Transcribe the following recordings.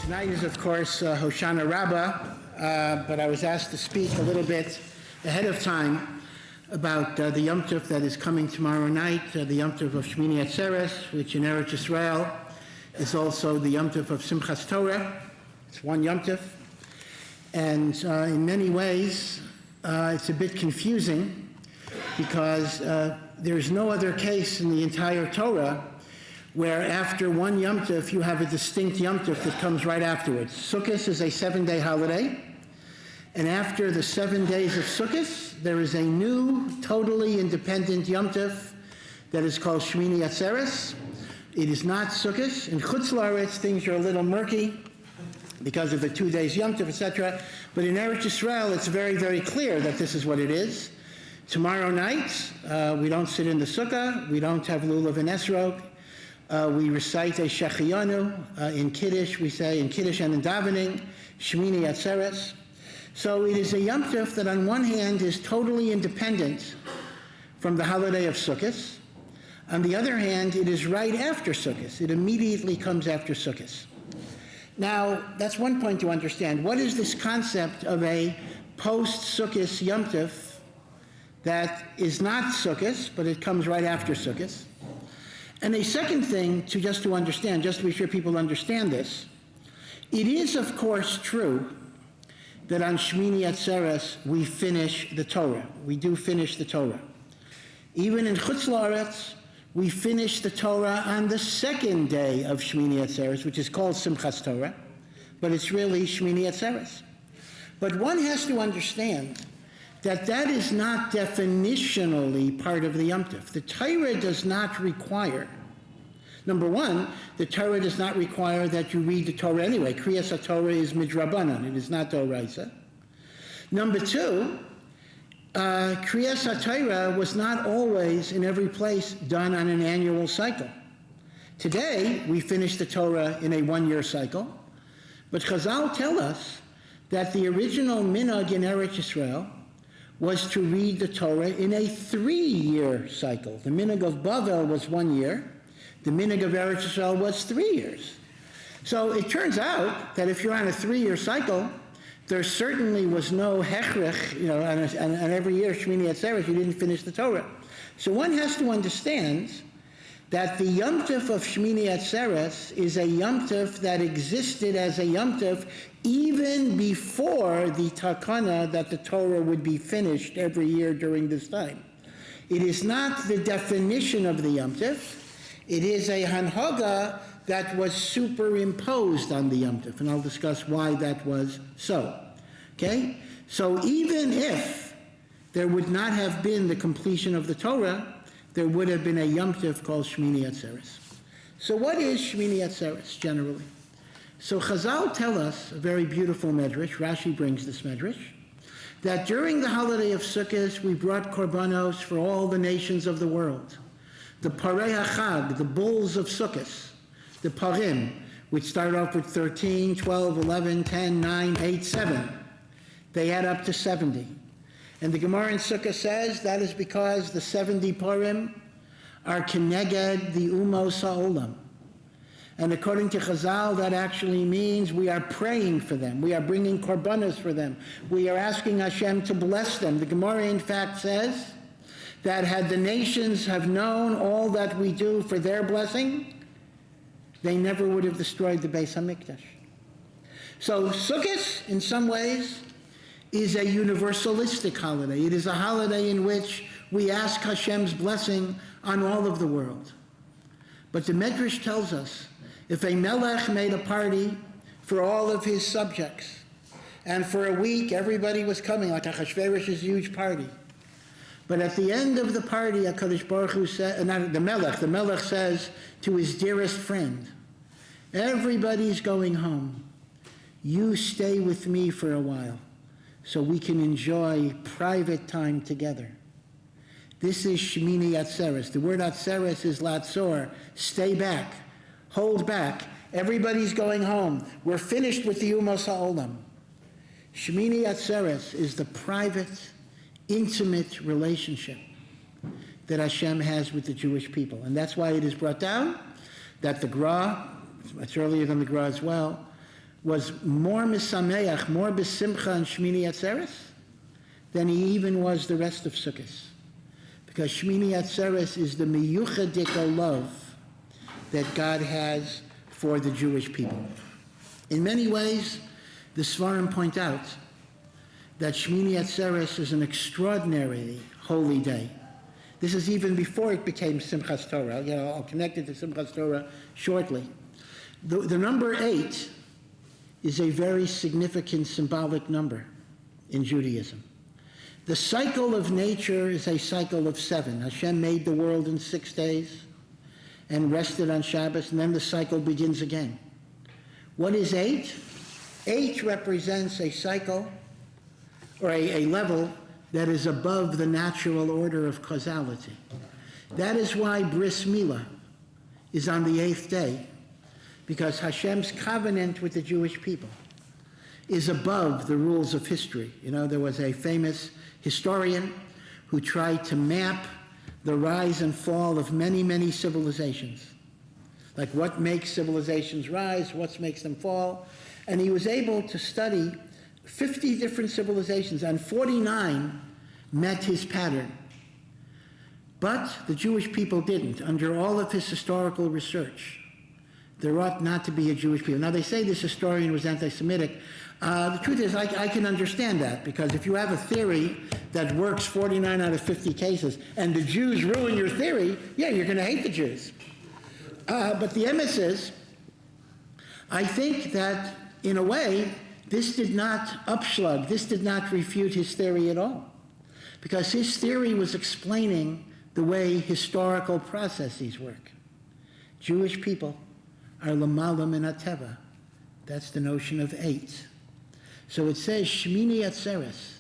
Tonight is, of course, Hoshana Rabbah, but I was asked to speak a little bit ahead of time about the Yom Tov that is coming tomorrow night, the Yom Tov of Shmini Atzeres, which in Eretz Yisrael is also the Yom Tov of Simchat Torah. It's one Yom Tov. And in many ways, it's a bit confusing because there's no other case in the entire Torah where after one Yom Tov, you have a distinct Yom Tov that comes right afterwards. Sukkot is a 7-day holiday, and after the 7 days of Sukkot, there is a new, totally independent Yom Tov that is called Shmini Atzeres. It is not Sukkot. In Chutz La'aretz, things are a little murky because of the 2 days Yom Tov, etc. But in Eretz Yisrael, it's very, very clear that this is what it is. Tomorrow night, we don't sit in the sukkah, we don't have lulav and esrog. We recite a Shechiyanu in Kiddush, we say in Kiddush and in davening, Shmini Atzeres. So it is a Yom Tov that on one hand is totally independent from the holiday of Sukkot. On the other hand, it is right after Sukkot. It immediately comes after Sukkot. Now, that's one point to understand. What is this concept of a post-Sukkot Yom Tov that is not Sukkot, but it comes right after Sukkot? And a second thing to understand, just to be sure people understand this, it is of course true that on Shmini Atzeres we finish the Torah. We do finish the Torah. Even in Chutz La'aretz, we finish the Torah on the second day of Shmini Atzeres, which is called Simchat Torah, but it's really Shmini Atzeres. But one has to understand that that is not definitionally part of the Yom Tov. The Torah does not require, number one, the Torah does not require that you read the Torah anyway. Kriyas HaTorah is midrabanan, it is not d'oraisa. Number two, Kriyas HaTorah was not always in every place done on an annual cycle. Today, we finish the Torah in a one-year cycle, but Chazal tell us that the original minhag in Eretz Yisrael was to read the Torah in a 3-year cycle. The minhag of Bavel was 1 year. The minhag of Eretz Yisrael was 3 years. So it turns out that if you're on a 3-year cycle, there certainly was no hechrech, and every year, Shmini Atzeres, you didn't finish the Torah. So one has to understand that the Yom Tov of Shmini Atzeres is a Yom Tov that existed as a Yom Tov even before the takana that the Torah would be finished every year during this time. It is not the definition of the Yom Tov. It is a hanhaga that was superimposed on the Yom Tov, and I'll discuss why that was so. Okay? So even if there would not have been the completion of the Torah, there would have been a Yom Tov called Shmini Atzeres. So what is Shmini Atzeres generally? So Chazal tell us a very beautiful medrash, Rashi brings this medrash, that during the holiday of Sukkot we brought korbanos for all the nations of the world. The Parei HaChag, the bulls of Sukkot, the Parim, which start off with 13, 12, 11, 10, 9, 8, 7. They add up to 70. And the Gemara in Sukkah says that is because the 70 Parim are Keneged the Umos HaOlam. And according to Chazal, that actually means we are praying for them. We are bringing korbanos for them. We are asking Hashem to bless them. The Gemara, in fact, says that had the nations have known all that we do for their blessing, they never would have destroyed the Beis HaMikdash. So Sukkot, in some ways, is a universalistic holiday. It is a holiday in which we ask Hashem's blessing on all of the world. But the Medrash tells us, if a melech made a party for all of his subjects, and for a week everybody was coming, like Achashverosh's huge party, but at the end of the party, HaKadosh Baruch Hu said, the melech says to his dearest friend, everybody's going home. You stay with me for a while so we can enjoy private time together. This is Shmini Atzeres. The word Atzeres is Latzor, stay back, hold back. Everybody's going home. We're finished with the Umos HaOlam. Shmini Atzeres is the private, intimate relationship that Hashem has with the Jewish people. And that's why it is brought down that the Gra, much earlier than the Gra as well, was more misameach, more besimcha and Shmini Atzeres than he even was the rest of Sukkot. Because Shmini Atzeres is the miyuchadika love that God has for the Jewish people. In many ways, the Svarim point out that Shmini Atzeres is an extraordinarily holy day. This is even before it became Simchat Torah. I'll connect it to Simchat Torah shortly. The number 8 is a very significant symbolic number in Judaism. The cycle of nature is a cycle of 7. Hashem made the world in 6 days and rested on Shabbos, and then the cycle begins again. What is 8? 8 represents a cycle or a level that is above the natural order of causality. That is why Bris Milah is on the 8th day, because Hashem's covenant with the Jewish people is above the rules of history. There was a famous historian who tried to map the rise and fall of many, many civilizations. Like what makes civilizations rise, what makes them fall. And he was able to study 50 different civilizations, and 49 met his pattern. But the Jewish people didn't. Under all of his historical research, there ought not to be a Jewish people. Now, they say this historian was anti-Semitic. The truth is, I can understand that, because if you have a theory that works 49 out of 50 cases, and the Jews ruin your theory, yeah, you're going to hate the Jews. But the emes is, I think that, in a way, this did not upschlag, this did not refute his theory at all. Because his theory was explaining the way historical processes work. Jewish people are l'mala min hateva. That's the notion of 8. So it says Shmini Atzeres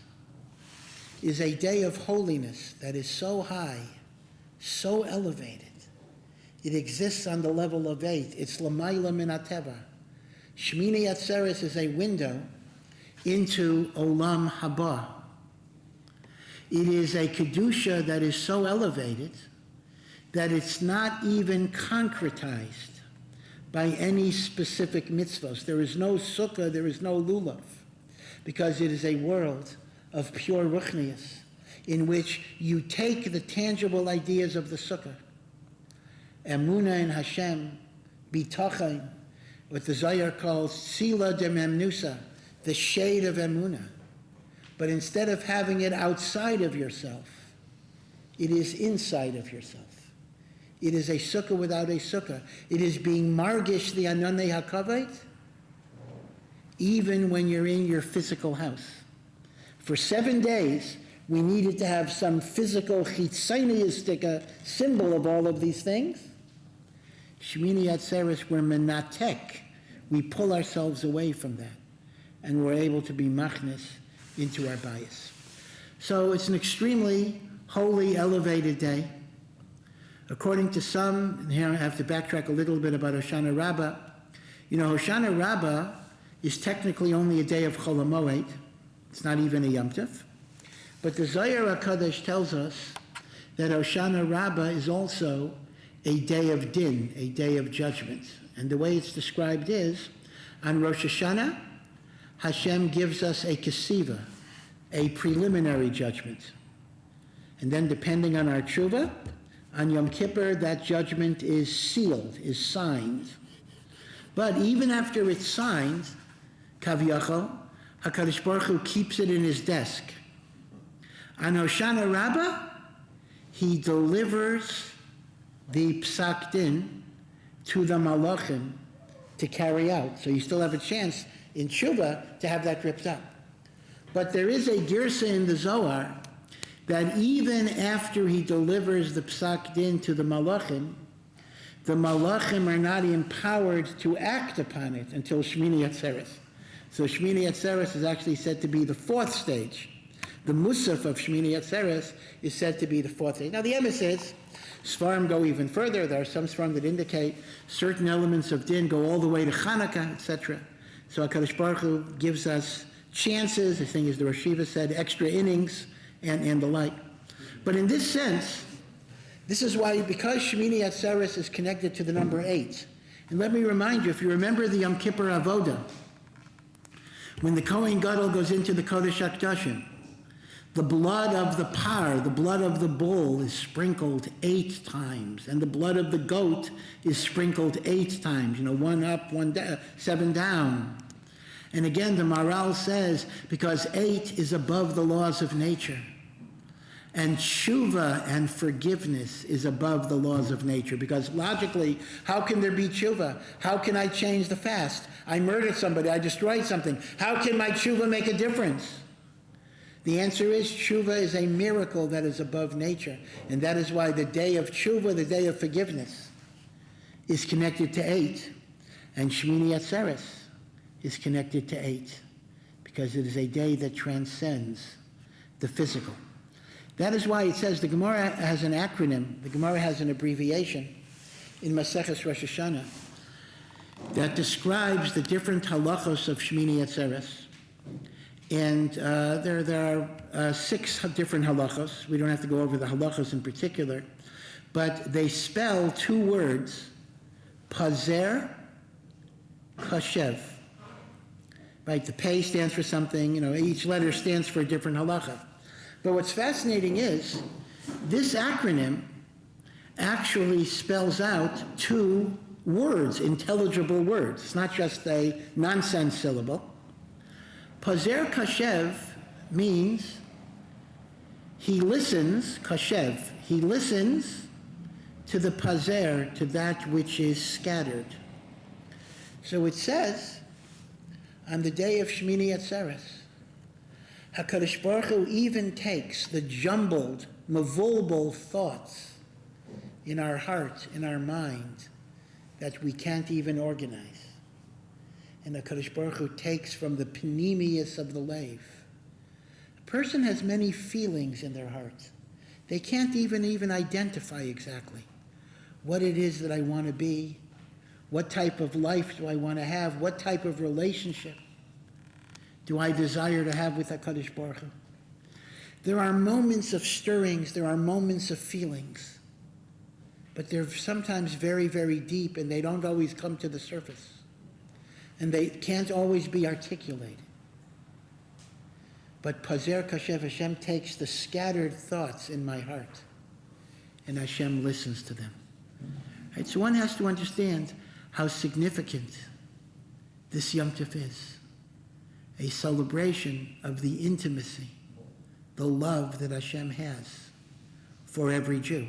is a day of holiness that is so high, so elevated. It exists on the level of 8. It's l'mayla min hateva. Shmini Atzeres is a window into Olam Haba. It is a Kedusha that is so elevated that it's not even concretized by any specific mitzvos. There is no sukkah, there is no lulav, because it is a world of pure ruchnius in which you take the tangible ideas of the sukkah, Emunah in Hashem, Bitachon, what the Zohar calls Tzila de Memnusa, the shade of Emunah. But instead of having it outside of yourself, it is inside of yourself. It is a sukkah without a sukkah. It is being margish the ananei hakavod, even when you're in your physical house. For 7 days, we needed to have some physical chitzoniistic symbol of all of these things. Shmini Atzeres, we're menatek. We pull ourselves away from that, and we're able to be machnis into our bias. So it's an extremely holy, elevated day. According to some, and here I have to backtrack a little bit about Hoshana Rabbah. Hoshana Rabbah is technically only a day of Chol HaMoed. It's not even a Yom Tov. But the Zohar HaKadosh tells us that Hoshana Rabbah is also a day of din, a day of judgment. And the way it's described is, on Rosh Hashanah, Hashem gives us a kesiva, a preliminary judgment. And then depending on our tshuva, on Yom Kippur, that judgment is sealed, is signed. But even after it's signed, Kaviyachol, HaKadosh Baruch Hu keeps it in his desk. On Hoshana Rabbah, he delivers the psak din to the malachim to carry out. So you still have a chance in tshuva to have that ripped up. But there is a girsa in the Zohar that even after he delivers the psak din to the malachim are not empowered to act upon it until Shmini Atzeres. So Shmini Atzeres is actually said to be the 4th stage. The musaf of Shmini Atzeres is said to be the 4th stage. Now the emes is, Sfarim go even further. There are some Sfarim that indicate certain elements of din go all the way to Chanukah, etc. So HaKadosh Baruch Hu gives us chances, I think as the Rosh Yeshiva said, extra innings, and the like. But in this sense, this is why, because Shmini Atzeres is connected to the number 8. And let me remind you, if you remember the Yom Kippur Avodah, When the Kohen Gadol goes into the Kodesh HaKadoshim, the blood of the par, the blood of the bull, is sprinkled 8 times, and the blood of the goat is sprinkled 8 times. 1 up, 1 down, 7 down. And again, the Maharal says, because 8 is above the laws of nature, and tshuva and forgiveness is above the laws of nature. Because logically, how can there be tshuva? How can I change the fast? I murdered somebody, I destroyed something. How can my tshuva make a difference? The answer is tshuva is a miracle that is above nature. And that is why the day of tshuva, the day of forgiveness, is connected to 8. And Shmini Atzeres is connected to 8. Because it is a day that transcends the physical. That is why it says the Gemara has an acronym, the Gemara has an abbreviation in Maseches Rosh Hashanah that describes the different halachos of Shmini Atzeres. And there are 6 different halachos. We don't have to go over the halachos in particular, but they spell 2 words, pazer, kashev. Right, the pei stands for something, each letter stands for a different halacha. But what's fascinating is this acronym actually spells out 2 words, intelligible words. It's not just a nonsense syllable. Pazer kashev means he listens, kashev, he listens to the pazer, to that which is scattered. So it says, on the day of Shmini Atzeres, HaKadosh Baruch Hu even takes the jumbled, mavulbul thoughts in our heart, in our mind, that we can't even organize. And HaKadosh Baruch Hu takes from the panemius of the lave. A person has many feelings in their heart. They can't even identify exactly what it is that I want to be, what type of life do I want to have, what type of relationship do I desire to have with HaKadosh Baruch Hu? There are moments of stirrings, there are moments of feelings, but they're sometimes very, very deep, and they don't always come to the surface. And they can't always be articulated. But Pazer Kashev, Hashem takes the scattered thoughts in my heart, and Hashem listens to them. Right? So one has to understand how significant this Yom Tov is. A celebration of the intimacy, the love that Hashem has for every Jew.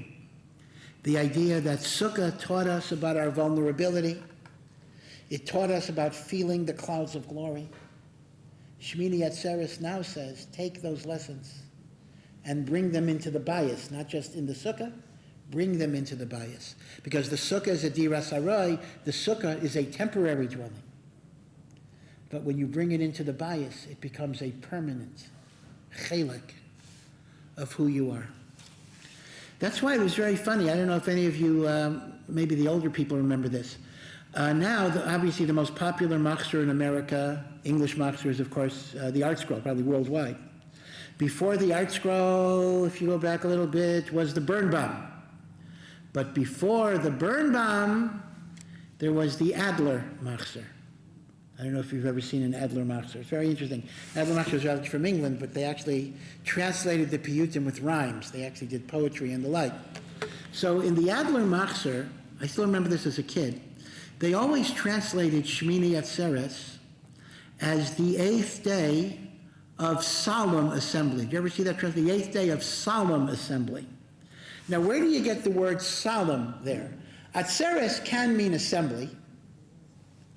The idea that Sukkah taught us about our vulnerability. It taught us about feeling the clouds of glory. Shmini Atzeres now says, take those lessons and bring them into the bayis, not just in the Sukkah, bring them into the bayis. Because the Sukkah is a diras harai, the Sukkah is a temporary dwelling. But when you bring it into the bayis, it becomes a permanent chelek of who you are. That's why it was very funny. I don't know if any of you, maybe the older people remember this. Now, obviously the most popular machzor in America, English machzor, is of course the Art Scroll, probably worldwide. Before the Art Scroll, if you go back a little bit, was the Birnbaum. But before the Birnbaum, there was the Adler machzor. I don't know if you've ever seen an Adler machzor. It's very interesting. Adler machzor is actually from England, but they actually translated the piyutim with rhymes. They actually did poetry and the like. So in the Adler machzor, I still remember this as a kid, they always translated Shmini Atzeres as the 8th day of solemn assembly. Did you ever see that translation? The 8th day of solemn assembly. Now, where do you get the word solemn there? Atzeres can mean assembly.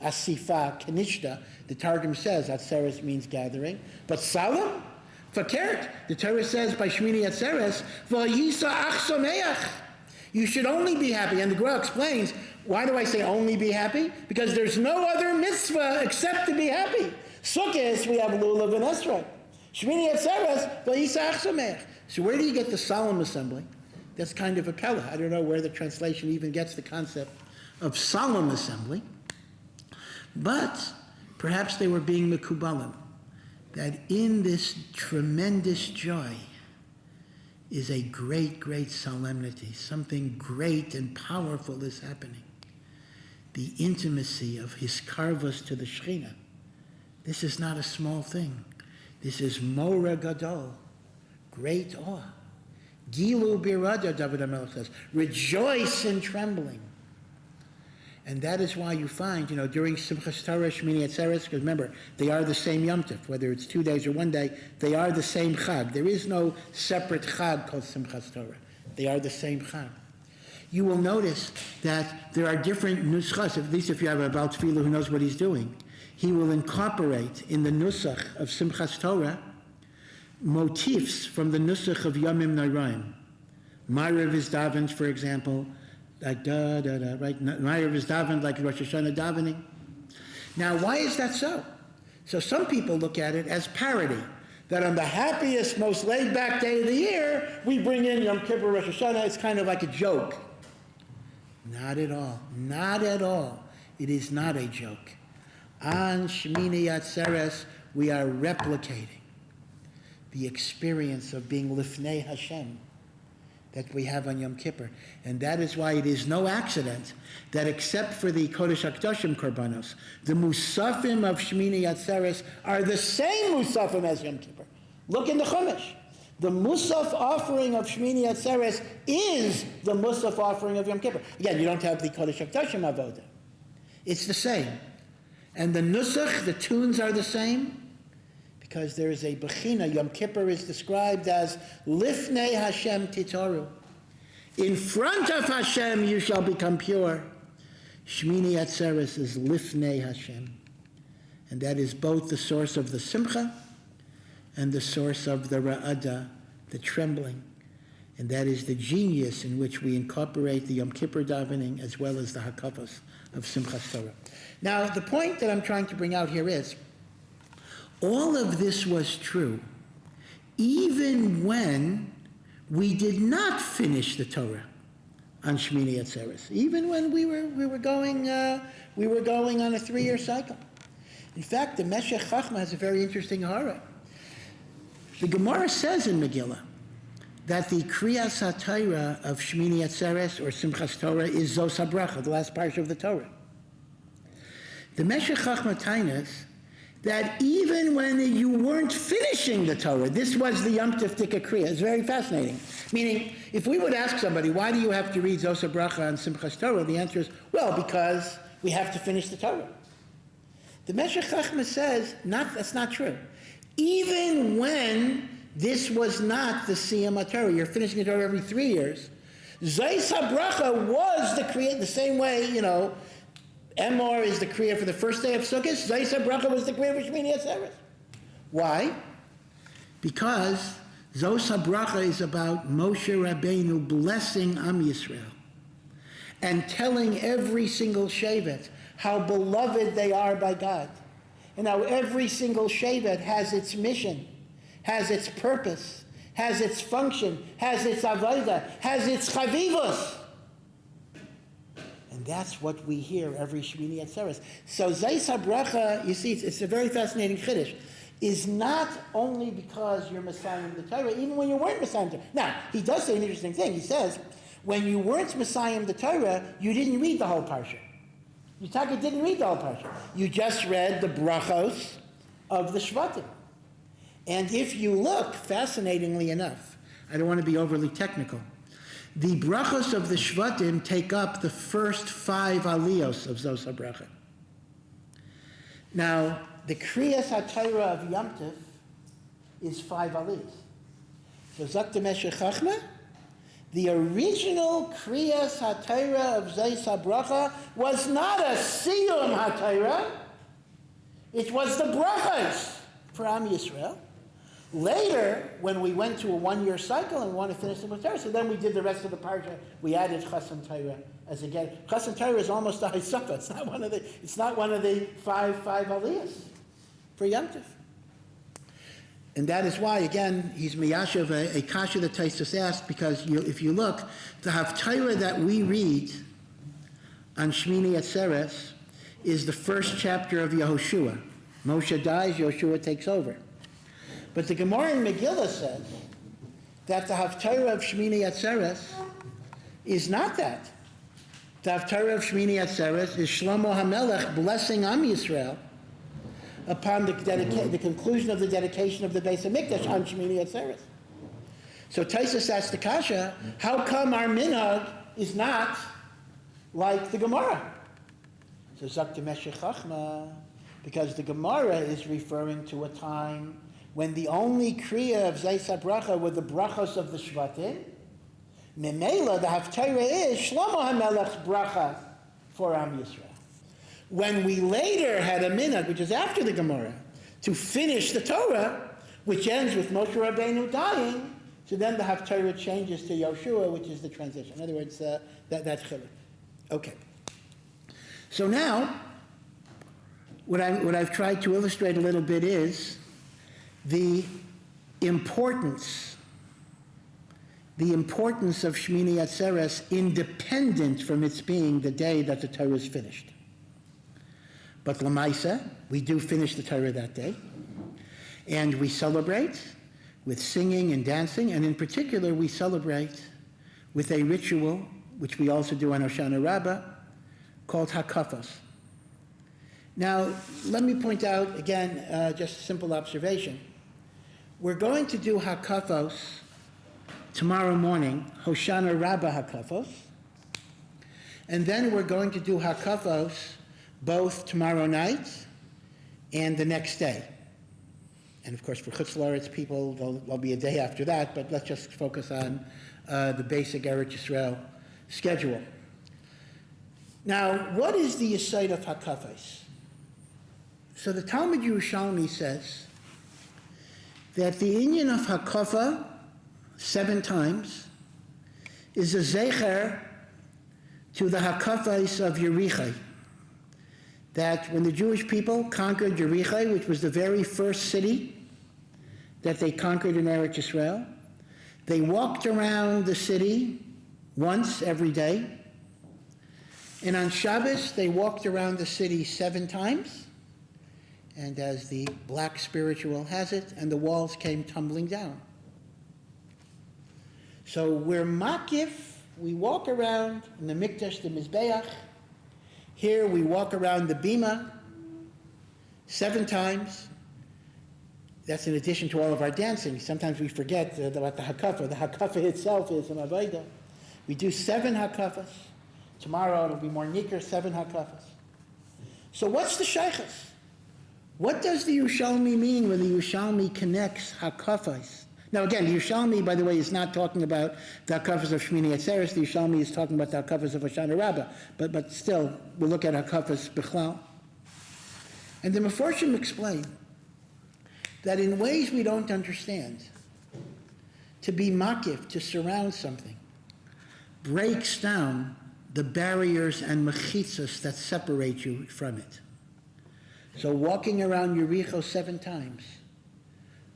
Asifa, Kanishta, the Targum says Atzeres means gathering. But solemn? Fakert, the Torah says by Shmini Atzeres, V'yisa ach someach. You should only be happy. And the Gemara explains, why do I say only be happy? Because there's no other mitzvah except to be happy. Sukkot, we have Lulav and Esrog. Shmini Atzeres, V'yisa ach someach. So where do you get the solemn assembly? That's kind of a pella. I don't know where the translation even gets the concept of solemn assembly. But perhaps they were being mekubalim, that in this tremendous joy is a great, great solemnity. Something great and powerful is happening. The intimacy of his karvos to the Shekhinah, This is not a small thing. This is Mora Gadol, great awe. Gilu birada, David HaMelech says, rejoice in trembling. And that is why you find, during Simchat Torah, Shmini Atzeres, because remember, they are the same Yom Tov, whether it's 2 days or 1 day, they are the same Chag. There is no separate Chag called Simchat Torah. They are the same Chag. You will notice that there are different nuschas, at least if you have a Baal Tefillah who knows what he's doing. He will incorporate in the nusach of Simchat Torah motifs from the nusach of Yomim Noraim. Ma'ariv is davened, for example, like da-da-da, right? Ma'ariv is davened like Rosh Hashanah davening. Now, why is that so? So some people look at it as parody, that on the happiest, most laid-back day of the year, we bring in Yom Kippur, Rosh Hashanah. It's kind of like a joke. Not at all. Not at all. It is not a joke. On Shmini Atzeres, we are replicating the experience of being Lifnei Hashem that we have on Yom Kippur. And that is why it is no accident that except for the Kodesh HaKadoshim Korbanos, the Musafim of Shmini Atzeres are the same Musafim as Yom Kippur. Look in the Chumash. The Musaf offering of Shmini Atzeres is the Musaf offering of Yom Kippur. Again, you don't have the Kodesh HaKadoshim Avodah. It's the same. And the Nusach, the tunes are the same, because there is a Bechina. Yom Kippur is described as Lifnei Hashem Titoru. In front of Hashem you shall become pure. Shmini Atzeres is Lifnei Hashem. And that is both the source of the Simcha and the source of the Ra'ada, the trembling. And that is the genius in which we incorporate the Yom Kippur davening as well as the Hakafos of Simchat Torah. Now, the point that I'm trying to bring out here is, all of this was true even when we did not finish the Torah on Shmini Atzeres, even when we were going on a 3-year cycle. In fact, the Meshech Chachma has a very interesting hara. The Gemara says in Megillah that the Kriyas HaTorah of Shmini Atzeres or Simchas Torah is Zos HaBracha, the last parsha of the Torah. The Meshech Chachma Tainas that even when you weren't finishing the Torah, this was the Yom Tov Tika Kriya. It's very fascinating. Meaning, if we would ask somebody, why do you have to read Zos HaBracha on Simchas Torah? The answer is, well, because we have to finish the Torah. The Meshech Chachma says, that's not true. Even when this was not the Siyam HaTorah, you're finishing the Torah every 3 years, Zos HaBracha was the Kriya, the same way, Emor is the Kriya for the first day of Sukkot. Zos HaBracha was the Kriya for Shmini Atzeres. Why? Because Zos HaBracha is about Moshe Rabbeinu blessing Am Yisrael and telling every single Shevet how beloved they are by God, and how every single Shevet has its mission, has its purpose, has its function, has its avodah, has its chavivos. And that's what we hear every Shmini Atzeres. So Zos HaBracha, you see, it's a very fascinating chiddush, is not only because you're Messiahing the Torah, even when you weren't Messiahing the Torah. Now, he does say an interesting thing. He says, when you weren't Messiahing the Torah, you didn't read the whole parsha. Yitzchak didn't read the whole parsha. You just read the brachos of the Shvatim. And if you look, fascinatingly enough, I don't want to be overly technical, the brachos of the Shvatim take up the first 5 aliyos of Zos HaBracha. Now, the Kriyas HaTorah of Yom Tov is 5 aliyos. So Zok the Meshech Chachma, the original Kriyas HaTorah of Zos HaBracha was not a Siyum HaTorah, it was the brachos for Am Yisrael. Later, when we went to a 1-year cycle and wanted to finish the Torah, so then we did the rest of the parsha. We added Chasam Torah as again. Chasam Torah is almost a Haisafah. It's not one of the five aliyahs for Yom Tov. And that is why, again, he's miyashav a kasha that Taisus asked, because if you look, the Haftarah that we read on Shmini Atzeres is the first chapter of Yehoshua. Moshe dies, Yehoshua takes over. But the Gemara in Megillah says that the Haftarah of Shmini Atzeres is not that. The Haftarah of Shmini Atzeres is Shlomo HaMelech blessing Am Yisrael upon the conclusion of the dedication of the Beis HaMikdash on Shmini Atzeres. So Tosfos asks the kasha, how come our minhag is not like the Gemara? So Zok Meshech Chachma, because the Gemara is referring to a time when the only kriya of Zeis HaBracha were the brachos of the Shvatim. Memela, the Haftarah is Shlomo HaMelech's bracha for Am Yisrael. When we later had a minhag, which is after the Gemara, to finish the Torah, which ends with Moshe Rabbeinu dying, so then the Haftarah changes to Yoshua, which is the transition. In other words, that's chiluk. Okay. So now, what I've tried to illustrate a little bit is the importance of Shmini Atzeres independent from its being the day that the Torah is finished. But Lamaisa, we do finish the Torah that day, and we celebrate with singing and dancing, and in particular we celebrate with a ritual, which we also do on Hoshana Rabbah, called Hakafos. Now, let me point out, again, just a simple observation. We're going to do Hakafos tomorrow morning, Hoshana Rabbah Hakafos, and then we're going to do Hakafos both tomorrow night and the next day. And of course, for Chutz La'aretz people, there'll be a day after that, but let's just focus on the basic Eretz Yisrael schedule. Now, what is the Yesod of Hakafos? So the Talmud Yerushalmi says that the inyan of Hakafa 7 times is a zecher to the Hakafos of Yerichai. That when the Jewish people conquered Yerichai, which was the very first city that they conquered in Eretz Yisrael, they walked around the city once every day. And on Shabbos, they walked around the city 7 times. And as the black spiritual has it, and the walls came tumbling down. So we're makif, we walk around in the Mikdash, the Mizbeach. Here we walk around the Bima 7 times. That's in addition to all of our dancing. Sometimes we forget about the Hakafa. The Hakafa itself is an Avaida. We do 7 Hakafas. Tomorrow it'll be more Nikr, 7 Hakafas. So what's the Sheikhas? What does the Yerushalmi mean when the Yerushalmi connects Hakafas? Now again, the Yerushalmi, by the way, is not talking about the Hakafas of Shmini Atzeres. The Yerushalmi is talking about the Hakafas of Hoshana Rabbah. But still, we'll look at Hakafas Bichlal. And the Meforshim explain that in ways we don't understand, to be makif, to surround something, breaks down the barriers and mechitzas that separate you from it. So walking around Yericho 7 times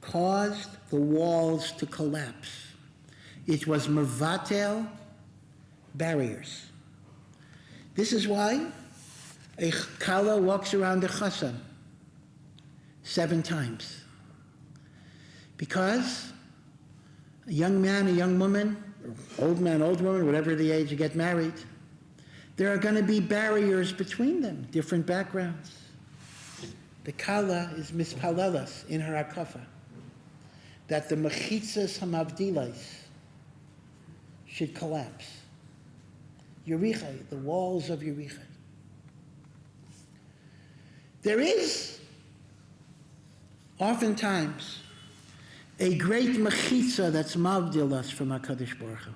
caused the walls to collapse. It was mevatel barriers. This is why a kala walks around the chassan 7 times. Because a young man, a young woman, or old man, old woman, whatever the age you get married, there are going to be barriers between them, different backgrounds. The kala is mispalelas in her hakafa, that the mechitzas hamavdilais should collapse. Yerichai, the walls of Yerichai. There is oftentimes a great mechitza that's mavdil us from HaKadosh Baruch Hu.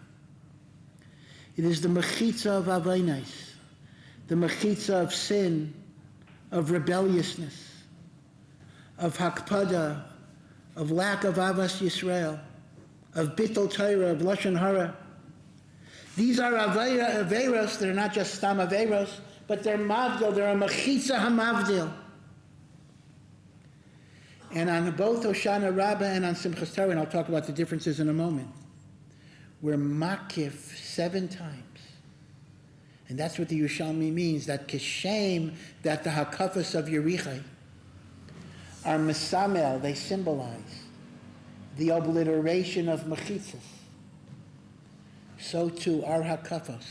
It is the mechitza of avaynais, the mechitza of sin, of rebelliousness, of hakpada, of lack of avas Yisrael, of bittul Torah, of lashon hara. These are aveiros that are not just stam aveiros, but they're mavdil, they're a mechitza hamavdil. And on both Hoshana Rabbah and on Simchat Torah, and I'll talk about the differences in a moment, we're makif 7 times. And that's what the Yerushalmi means, that kishem, that the hakafas of Yerichai are mesamel, they symbolize the obliteration of mechitzas. So too our hakafas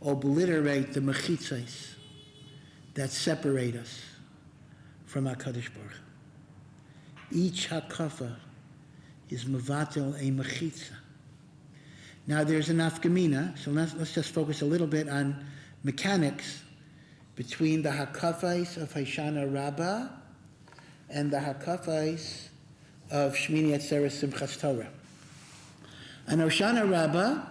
obliterate the mechitzas that separate us from HaKadosh Baruch Hu. Each hakafa is mevatel a mechitza. Now there's an nafkamina, so let's just focus a little bit on mechanics between the hakafais of Hoshana Rabbah and the hakafais of Shmini Atzeres Simchat Torah. On Hoshana Rabbah,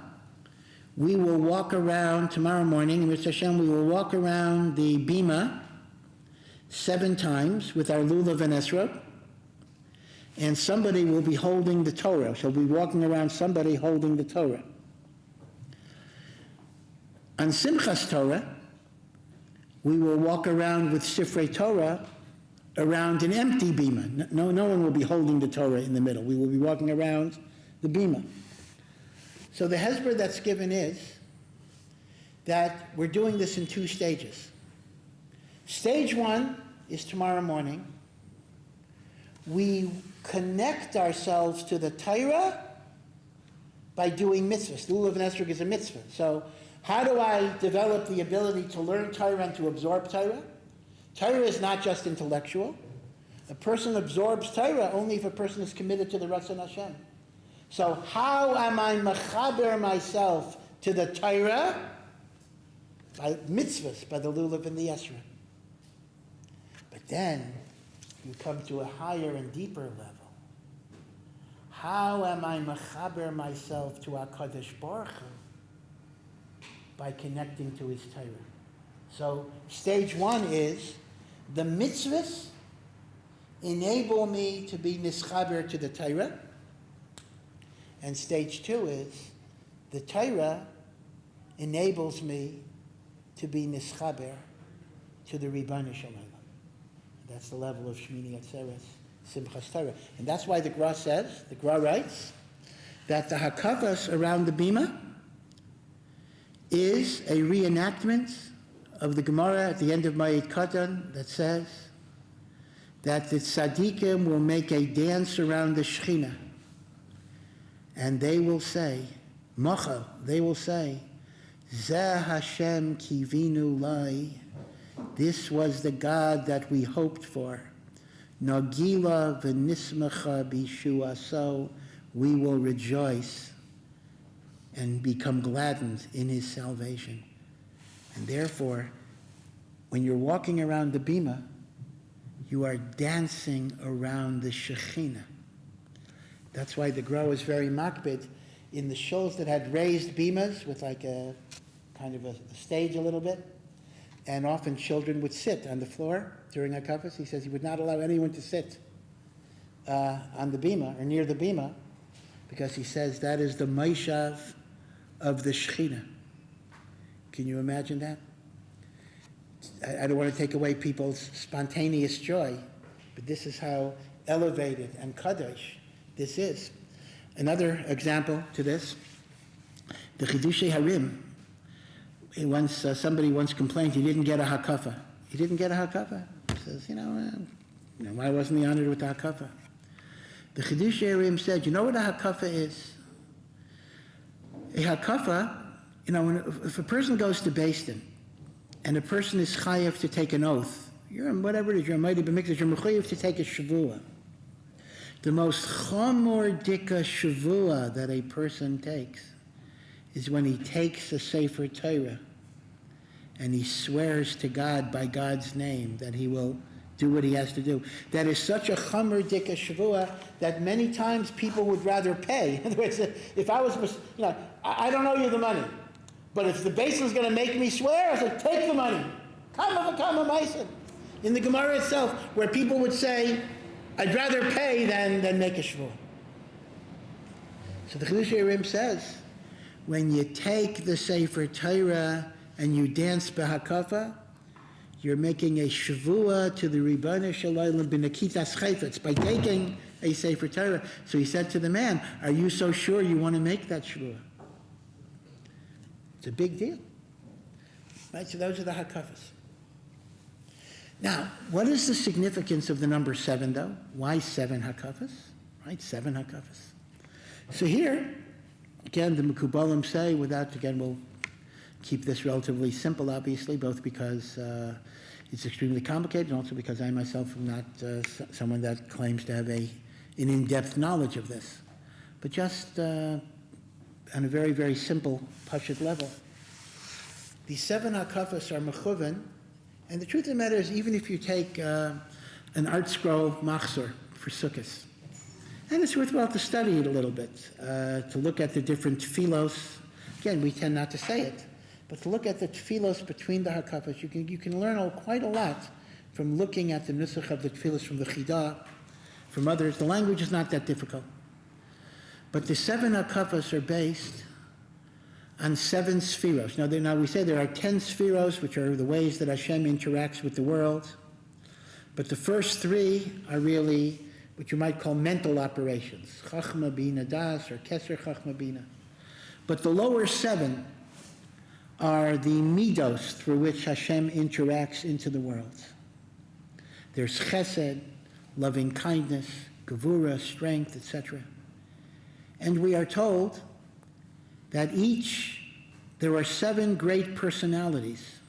we will walk around tomorrow morning, in Mitzvah Hashem, we will walk around the bima 7 times with our lulav and esrog, and somebody will be holding the Torah. So we'll be walking around somebody holding the Torah. On Simchat Torah, we will walk around with Sifrei Torah around an empty bima. No one will be holding the Torah in the middle. We will be walking around the bima. So the hesber that's given is that we're doing this in 2 stages. Stage 1 is tomorrow morning. We connect ourselves to the Torah by doing mitzvahs. The lulav and esrog is a mitzvah. So how do I develop the ability to learn Torah and to absorb Torah? Torah is not just intellectual. A person absorbs Torah only if a person is committed to the Ratzon Hashem. So how am I mechaber myself to the Torah? By mitzvahs, by the lulav and the esrog. But then you come to a higher and deeper level. How am I mechaber myself to HaKadosh Baruch Hu? By connecting to his Torah. So stage 1 is the mitzvahs enable me to be nischaber to the Torah. And stage 2 is the Torah enables me to be nischaber to the Ribono Shel Olam. That's the level of Shmini Atzeres Simchat Torah. And that's why the Gra writes, that the hakafas around the bima is a reenactment of the Gemara at the end of Ma'id Katan that says that the tzaddikim will make a dance around the Shechina. And they will say, Mocha, they will say, Zeh Hashem kivinu lai, this was the God that we hoped for. Nagila v'nismacha b'shuaso, we will rejoice and become gladdened in his salvation. And therefore, when you're walking around the bima, you are dancing around the Shekhinah. That's why the Gra is very makbid in the shows that had raised bimas with like a kind of a stage a little bit. And often children would sit on the floor during hakafas. He says he would not allow anyone to sit on the bima or near the bima, because he says that is the maishav of the Shekhinah. Can you imagine that? I don't want to take away people's spontaneous joy, but this is how elevated and kadosh this is. Another example to this, the Chidushei Harim. Somebody once complained he didn't get a hakafa. He didn't get a hakafa. He says, why wasn't he honored with the hakafa? The Chidushei Harim said, you know what a hakafa is? A hakafa, if a person goes to Beis Din and a person is chayav to take an oath, whatever it is, you're a mighty b'mikdash, you're chayav to take a shavua. The most chamor dika shavua that a person takes is when he takes a Sefer Torah and he swears to God by God's name that he will do what he has to do. That is such a chamor dika shavua that many times people would rather pay. In other words, if I was, I don't owe you the money, but if the Beis Din is going to make me swear, I said, take the money. In the Gemara itself, where people would say, I'd rather pay than make a shvur. So the Chidushei Harim says, when you take the Sefer Torah and you dance b'hakafa, you're making a shavua to the Ribono Shel Olam b'nekitas chayfetz, by taking a Sefer Torah. So he said to the man, are you so sure you want to make that shavua? It's a big deal. Right, so those are the hakafas. Now, what is the significance of the number 7, though? Why 7 hakafas? Right, 7 hakafas. So here, again, the Mekubalim say, we'll keep this relatively simple, obviously, both because It's extremely complicated, and also because I myself am not someone that claims to have an in-depth knowledge of this. But just on a very, very simple, pashut level. The 7 hakafas are mechuven, and the truth of the matter is, even if you take an art scroll machzor for Sukkot, and it's worthwhile to study it a little bit, to look at the different tefillos. Again, we tend not to say it, but to look at the tefillos between the hakafas, you can learn quite a lot from looking at the nusach of the tefillos from the Chidah, from others. The language is not that difficult. But the 7 hakafas are based on 7 spheros. Now we say there are 10 spheros, which are the ways that Hashem interacts with the world. But the first 3 are really what you might call mental operations. Chachma, Bina, Das, or Keser Chachma, Bina. But the lower 7 are the midos through which Hashem interacts into the world. There's chesed, loving kindness, gevura, strength, etc. And we are told that there are 7 great personalities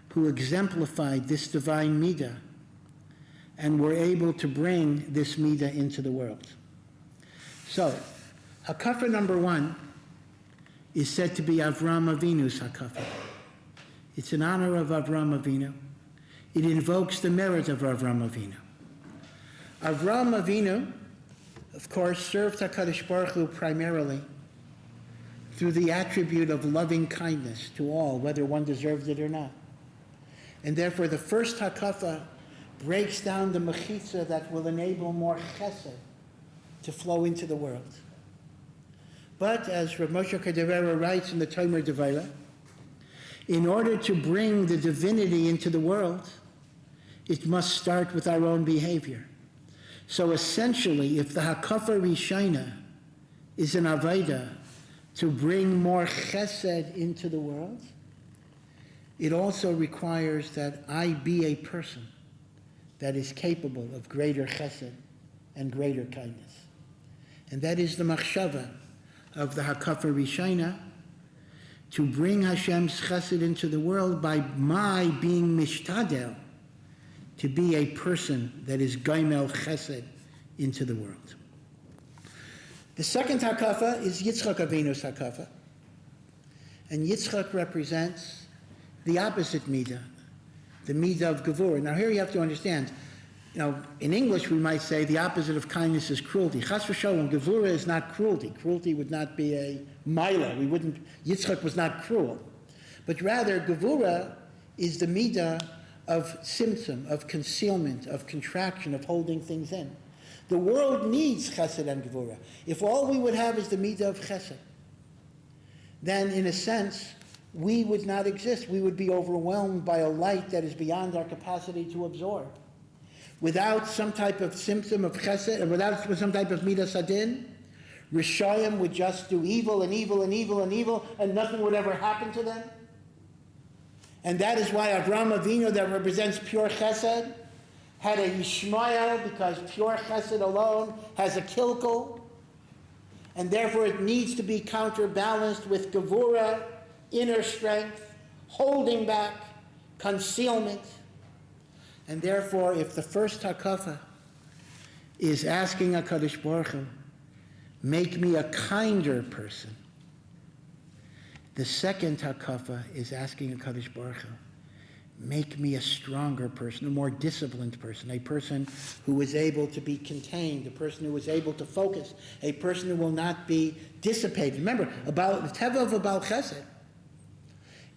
who exemplified this divine midah and were able to bring this midah into the world. So, hakafa number 1 is said to be Avram Avinu's hakafa. It's in honor of Avram Avinu. It invokes the merit of Avram Avinu. Avram Avinu, of course, served HaKadosh Baruch Hu primarily through the attribute of loving kindness to all, whether one deserves it or not. And therefore, the first hakafa breaks down the mechitza that will enable more chesed to flow into the world. But, as Rav Moshe Cordovero writes in the Tomer Devaira, in order to bring the divinity into the world, it must start with our own behavior. So essentially, if the hakafa rishona is an avodah to bring more chesed into the world, it also requires that I be a person that is capable of greater chesed and greater kindness. And that is the machshava of the hakafa rishona, to bring Hashem's chesed into the world by my being mishtadel, to be a person that is gaimel chesed into the world. The second hakafa is Yitzchak Avinu's hakafa. And Yitzchak represents the opposite midah, the midah of gevurah. Now here you have to understand, in English we might say the opposite of kindness is cruelty. Chas v'sholom, gevurah is not cruelty. Cruelty would not be a mila. Yitzchak was not cruel. But rather, gevurah is the midah of tzimtzum, of concealment, of contraction, of holding things in. The world needs chesed and gevurah. If all we would have is the midah of chesed, then in a sense, we would not exist. We would be overwhelmed by a light that is beyond our capacity to absorb. Without some type of symptom of chesed, and without some type of midas adin, Rishayim would just do evil and evil and evil and evil, and nothing would ever happen to them. And that is why Avram Avinu, that represents pure chesed, had a Yishmael, because pure chesed alone has a kilkel, and therefore it needs to be counterbalanced with gevurah, inner strength, holding back, concealment. And therefore, if the first hakafa is asking HaKadosh Baruch Hu, make me a kinder person, the second hakafa is asking HaKadosh Baruch Hu, make me a stronger person, a more disciplined person, a person who is able to be contained, a person who is able to focus, a person who will not be dissipated. Remember, about the teva of a Baal Chesed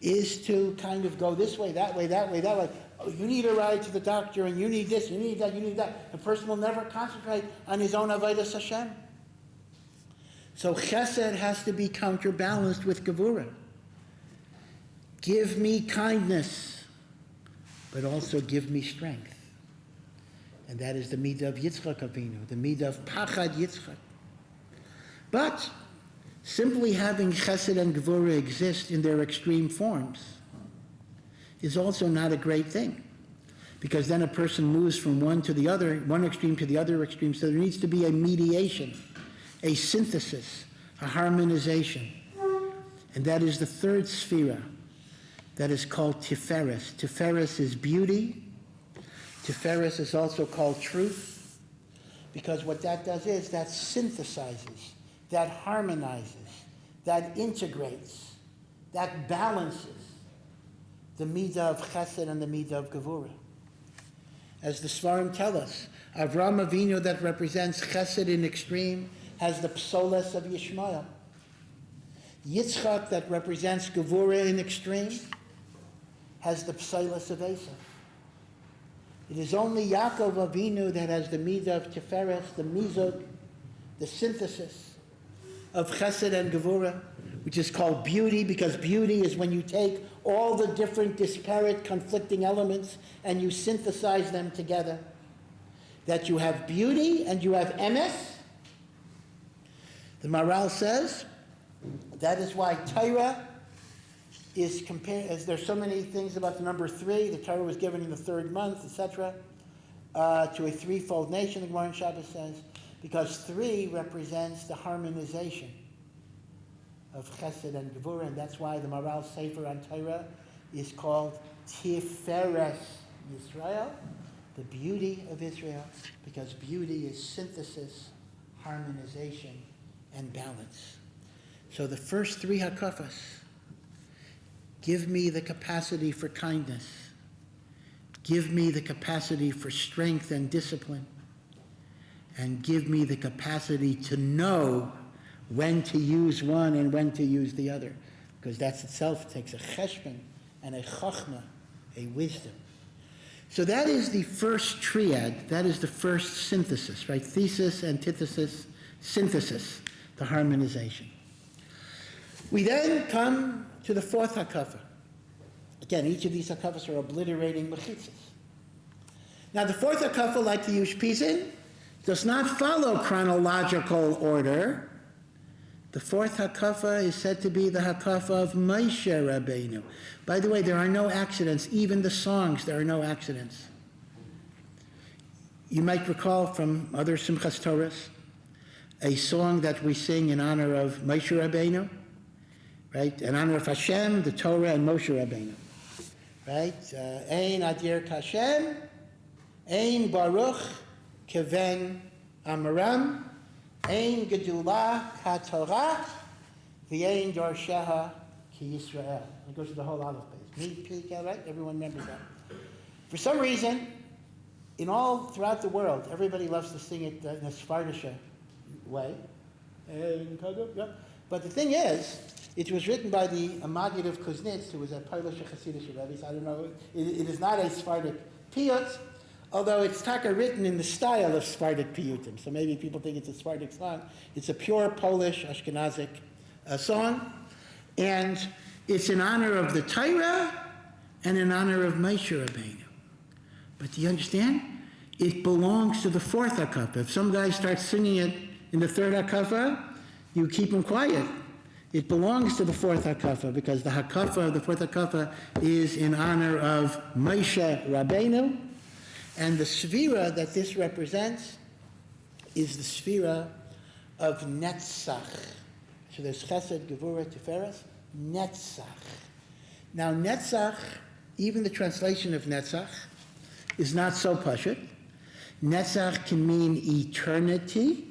is to kind of go this way, that way, that way, that way. Oh, you need a ride to the doctor, and you need this, you need that, you need that. The person will never concentrate on his own avodas Hashem. So chesed has to be counterbalanced with gevurah. Give me kindness, but also give me strength. And that is the midah of Yitzchak Avinu, the midah of Pachad Yitzchak. But simply having chesed and gevurah exist in their extreme forms is also not a great thing, because then a person moves from one to the other, one extreme to the other extreme, so there needs to be a mediation, a synthesis, a harmonization. And that is the third sphera that is called Tiferes. Tiferes is beauty. Tiferes is also called truth, because what that does is that synthesizes, that harmonizes, that integrates, that balances the midah of chesed and the midah of gevurah. As the Svarim tell us, Avraham Avinu, that represents chesed in extreme, has the psolas of Yishmael. Yitzchak, that represents gevurah in extreme, has the psolas of Esav. It is only Yaakov Avinu that has the midah of Tiferes, the mizug, the synthesis of chesed and gevurah, which is called beauty, because beauty is when you take all the different disparate conflicting elements and you synthesize them together. That you have beauty and you have emes. The Maharal says that is why Torah is compared, as there's so many things about the number 3, the Torah was given in the 3rd month, etc., to a threefold nation, the Gemara in Shabbos says, because 3 represents the harmonization of chesed and gevurah, and that's why the Maharal Sefer on Torah is called Tiferes Yisrael, the beauty of Israel, because beauty is synthesis, harmonization, and balance. So the first 3 hakafas: give me the capacity for kindness, give me the capacity for strength and discipline, and give me the capacity to know when to use one and when to use the other, because that itself takes a cheshbon and a chachma, a wisdom. So that is the first triad, that is the first synthesis, right? Thesis, antithesis, synthesis, the harmonization. We then come to the 4th hakafa. Again, each of these hakafas are obliterating mechitzas. Now the 4th hakafa, like the Ushpizin, does not follow chronological order. The 4th hakafa is said to be the hakafa of Moshe Rabbeinu. By the way, there are no accidents. Even the songs, there are no accidents. You might recall from other Simchat Torahs a song that we sing in honor of Moshe Rabbeinu, right? In honor of Hashem, the Torah, and Moshe Rabbeinu, right? Ein adir kashem, ein baruch keven amaram, ein gedulah katorah, v'ein dorsheha ki Yisrael. It goes to the whole olive page. Right? Everyone remembers that. For some reason, throughout the world, everybody loves to sing it in a Sephardic way. But the thing is, it was written by the Maggid of Kuznetz, who was a Polish Hasidic Rebbe. So I don't know. It is not a Sephardic piyut, although it's taka written in the style of Sephardic piyutim. So maybe people think it's a Sephardic song. It's a pure Polish Ashkenazic song, and it's in honor of the Torah and in honor of Moshe Rabbeinu. But do you understand? It belongs to the 4th hakafa. If some guy starts singing it in the 3rd hakafa, you keep him quiet. It belongs to the 4th hakafa because the hakafa of the 4th hakafa is in honor of Moshe Rabbeinu, and the svira that this represents is the svira of Netzach. So there's Chesed, Gevurah, Tiferes, Netzach. Now Netzach, even the translation of Netzach, is not so pashut. Netzach can mean eternity.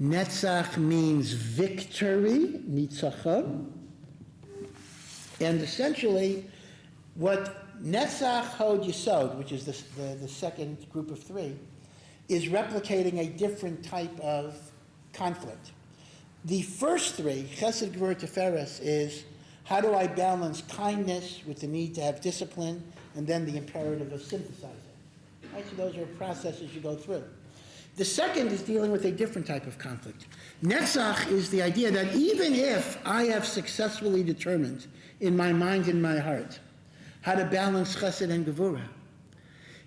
Netzach means victory, nitzachon. And essentially, what Netzach Hod Yesod, which is the second group of 3, is replicating a different type of conflict. The first 3, Chesed, Gevurah, Tiferes, is how do I balance kindness with the need to have discipline, and then the imperative of synthesizing. Right? So those are processes you go through. The second is dealing with a different type of conflict. Netzach is the idea that even if I have successfully determined in my mind and my heart how to balance chesed and gevurah,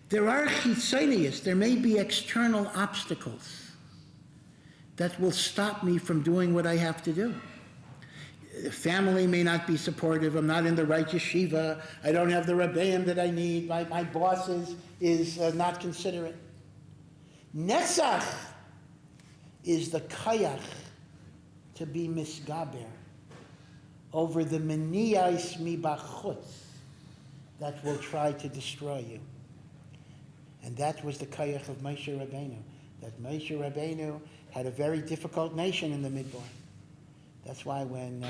there are chitzonius, there may be external obstacles that will stop me from doing what I have to do. Family may not be supportive. I'm not in the right yeshiva. I don't have the rabbeim that I need. My boss is not considerate. Netzach is the kayach to be misgaber over the meniyais mibachutz that will try to destroy you. And that was the koyach of Moshe Rabbeinu. That Moshe Rabbeinu had a very difficult nation in the Midbar. That's why when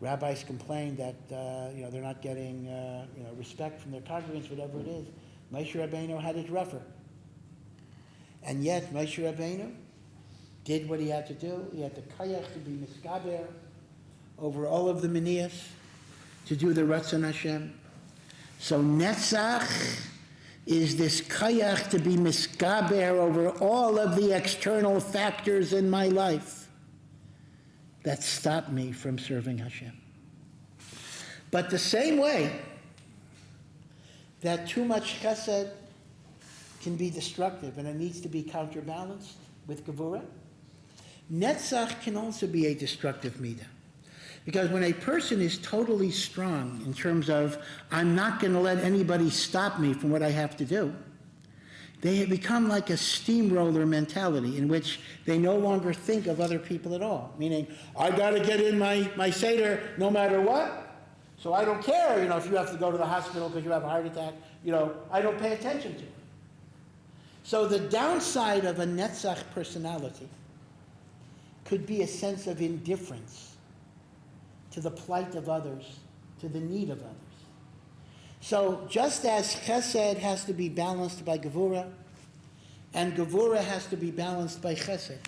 rabbis complained that they're not getting respect from their congregants, whatever it is, Moshe Rabbeinu had it rougher. And yet Moshe Rabbeinu did what he had to do. He had the koyach to be miskaber over all of the meniyas, to do the Ratzon Hashem. So Netzach is this koyach to be miskaber over all of the external factors in my life that stop me from serving Hashem. But the same way that too much chesed can be destructive and it needs to be counterbalanced with gevurah, Netzach can also be a destructive midah. Because when a person is totally strong in terms of, I'm not going to let anybody stop me from what I have to do, they have become like a steamroller mentality in which they no longer think of other people at all. Meaning, I got to get in my Seder no matter what, so I don't care, if you have to go to the hospital because you have a heart attack, I don't pay attention to it. So the downside of a Netzach personality could be a sense of indifference to the plight of others, to the need of others. So just as chesed has to be balanced by gevurah, and gevurah has to be balanced by chesed,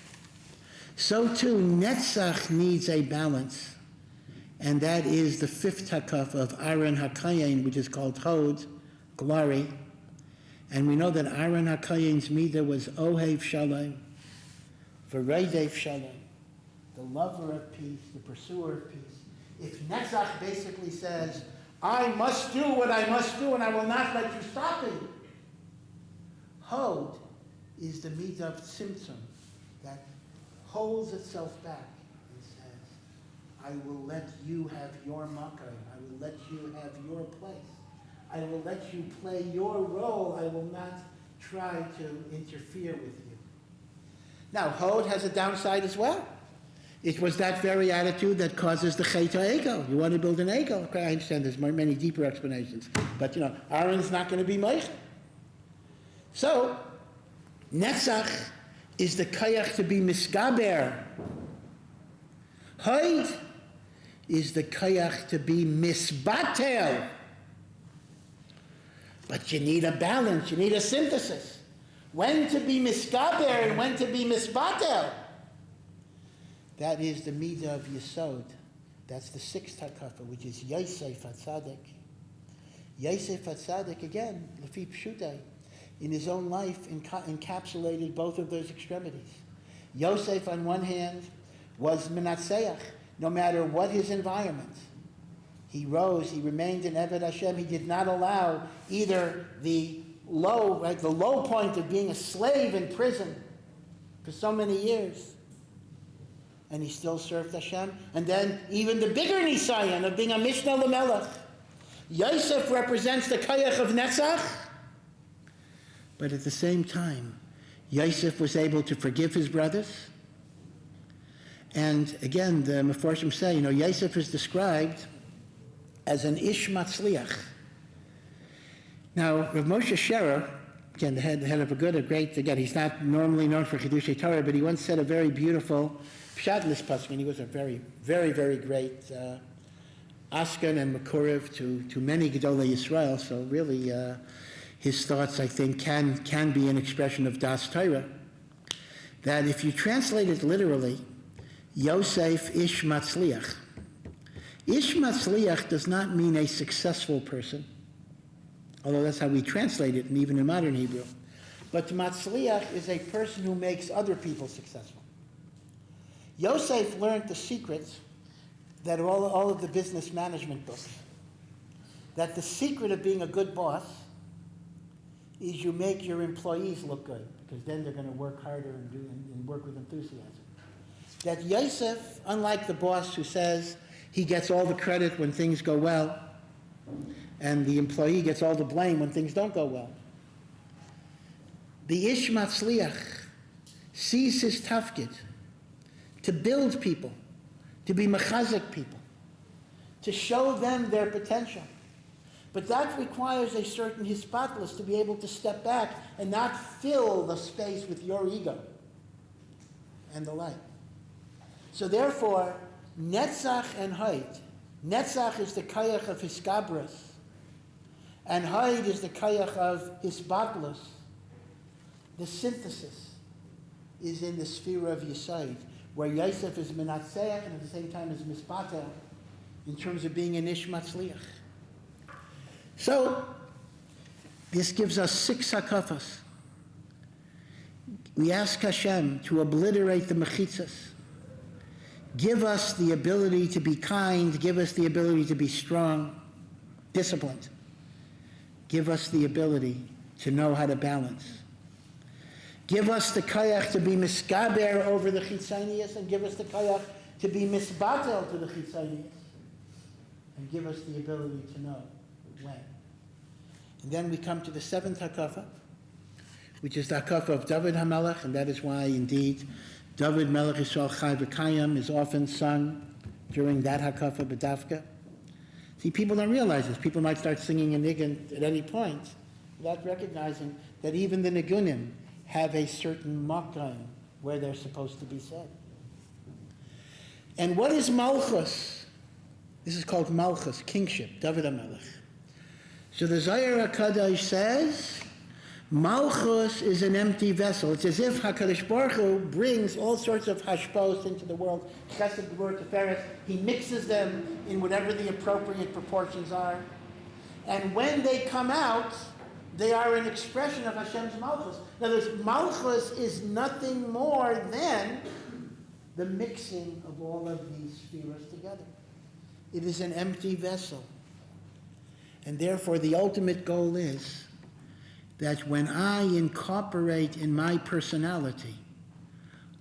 so too Netzach needs a balance, and that is the fifth hakaf of Aaron HaKayin, which is called Hod, glory. And we know that Aaron HaKayin's midah was Ohev Shalom, V'Reidev Shalom, the lover of peace, the pursuer of peace. If Netzach basically says, I must do what I must do and I will not let you stop me, Hod is the midah of Tzimtzum that holds itself back and says, I will let you have your makom, I will let you have your place, I will let you play your role, I will not try to interfere with you. Now, Hod has a downside as well. It was that very attitude that causes the chet ha'egel. You want to build an egel? Okay, I understand there's many deeper explanations. But, Aaron's not going to be moich. So, Netzach is the koyach to be miskaber. Hod is the koyach to be misbatel. But you need a balance, you need a synthesis. When to be miskaber and when to be misbatel. That is the midah of Yesod. That's the sixth hakafa, which is Yosef HaTzadik. Yosef HaTzadik, again, Lefi Pshutai, in his own life encapsulated both of those extremities. Yosef, on one hand, was Menatseach, no matter what his environment. He rose, he remained in Eved Hashem. He did not allow either the low point of being a slave in prison for so many years, and he still served Hashem. And then even the bigger nisayon of being a Mishnah L'Melech. Yosef represents the koyach of Netzach, but at the same time, Yosef was able to forgive his brothers. And again, the Meforshim say, Yosef is described as an ish matzliach. Now, Rav Moshe Scherer, again, the head of a great, again, he's not normally known for Chidushei Torah, but he once said a very beautiful pshat in this pasuk, and he was a very, very, very great askan and makorev to many Gedolei Yisrael, so really his thoughts, I think, can be an expression of Das Torah, that if you translate it literally, Yosef ish matzliach. Ish matzliach does not mean a successful person, although that's how we translate it, and even in modern Hebrew. But matzliach is a person who makes other people successful. Yosef learned the secrets that are all of the business management books. That the secret of being a good boss is you make your employees look good, because then they're going to work harder and work with enthusiasm. That Yosef, unlike the boss who says he gets all the credit when things go well, and the employee gets all the blame when things don't go well, the Ish Matzliach sees his tafkid to build people, to be mechazik people, to show them their potential. But that requires a certain hispatlis to be able to step back and not fill the space with your ego and the like. So therefore, Netzach and Haid. Netzach is the kayach of hiskabras, and Haid is the kayach of hisbatlus. The synthesis is in the sphere of Yesod, where Yosef is menatzeach and at the same time is mispatel in terms of being an ish matzliach. So, this gives us 6 hakafas. We ask Hashem to obliterate the mechitzas. Give us the ability to be kind. Give us the ability to be strong, disciplined. Give us the ability to know how to balance. Give us the kayach to be miskaber over the chitzonius, and give us the kayach to be misbatel to the chitzonius. And give us the ability to know when. And then we come to the 7th hakafa, which is the hakafa of David HaMelech, and that is why, indeed, David Melech Yisrael Chai V'Kayam is often sung during that hakafa b'dafka. See, people don't realize this. People might start singing a nigun at any point without recognizing that even the nigunim have a certain makam where they're supposed to be said. And what is malchus? This is called malchus, kingship, David HaMelech. So the Zohar HaKadosh says, Malchus is an empty vessel. It's as if HaKadosh Baruch Hu brings all sorts of hashpos into the world, chesed, gevurah, tiferes. He mixes them in whatever the appropriate proportions are. And when they come out, they are an expression of Hashem's Malchus. In other words, Malchus is nothing more than the mixing of all of these spheres together. It is an empty vessel. And therefore, the ultimate goal is that when I incorporate in my personality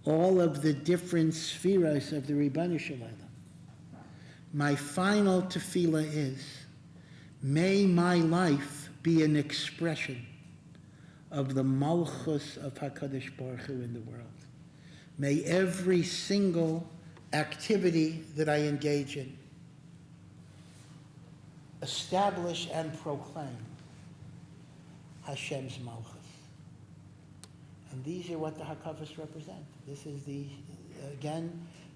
all of the different spheres of the Ribono Shel Olam, my final tefillah is, may my life be an expression of the malchus of HaKadosh Baruch Hu in the world. May every single activity that I engage in establish and proclaim Hashem's malchus. And these are what the hakafas represent. This is the, again,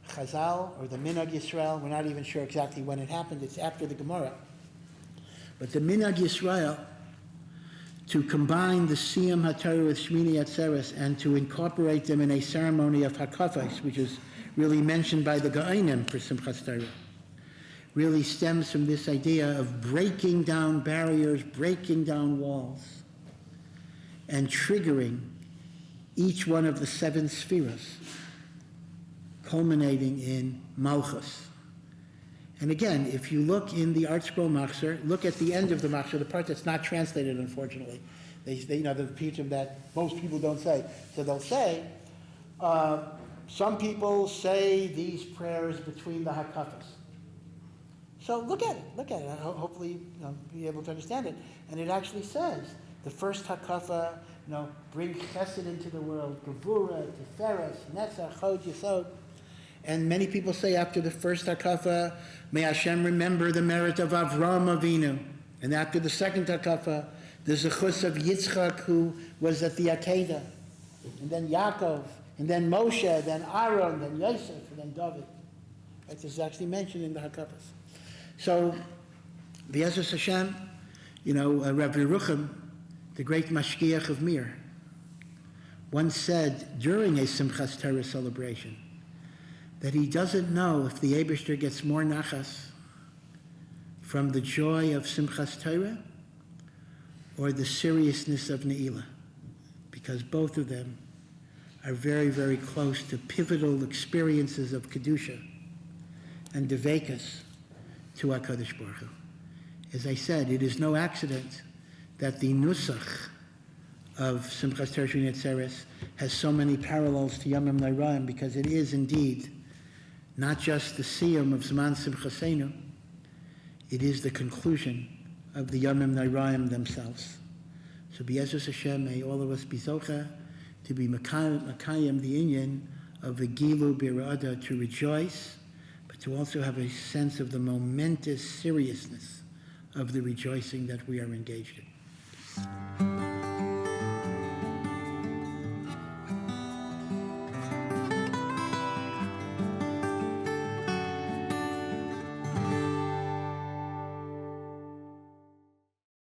Chazal, or the Minhag Yisrael. We're not even sure exactly when it happened. It's after the Gemara. But the Minhag Yisrael, to combine the Simchat Torah with Shmini Atzeres and to incorporate them in a ceremony of hakafas, which is really mentioned by the Gaonim for Simchat Torah, really stems from this idea of breaking down barriers, breaking down walls, and triggering each one of the 7 spheres, culminating in Malchus. And again, if you look in the Art Scroll Machzor, look at the end of the Machzor, the part that's not translated, unfortunately. They the piece of that most people don't say. So they'll say, some people say these prayers between the hakafas. So look at it. Hopefully you'll be able to understand it. And it actually says, the first hakafa, bring chesed into the world, gevurah, tiferes, netzach, hod, yesod. And many people say after the first hakafa, may Hashem remember the merit of Avraham Avinu. And after the second hakafa, the zechus of Yitzchak, who was at the Akedah. And then Yaakov, and then Moshe, then Aaron, then Yosef, and then David. This is actually mentioned in the hakafas. So, B'ezras Hashem, Rabbi Yerucham, the great mashgiach of Mir, once said during a Simchat Torah celebration that he doesn't know if the Eibishter gets more nachas from the joy of Simchat Torah or the seriousness of Ne'ilah, because both of them are very, very close to pivotal experiences of Kedusha and Devekas to HaKadosh Baruch Hu. As I said, it is no accident that the Nusach of Simchat Torah Shmini Atzeres has so many parallels to Yomim Noraim, because it is indeed not just the siyum of Zman Simchasenu, it is the conclusion of the Yomim Noraim themselves. So B'ezras Hashem, may all of us be zocha to be Makayim the inyan of the Gilu Birada, to rejoice, but to also have a sense of the momentous seriousness of the rejoicing that we are engaged in.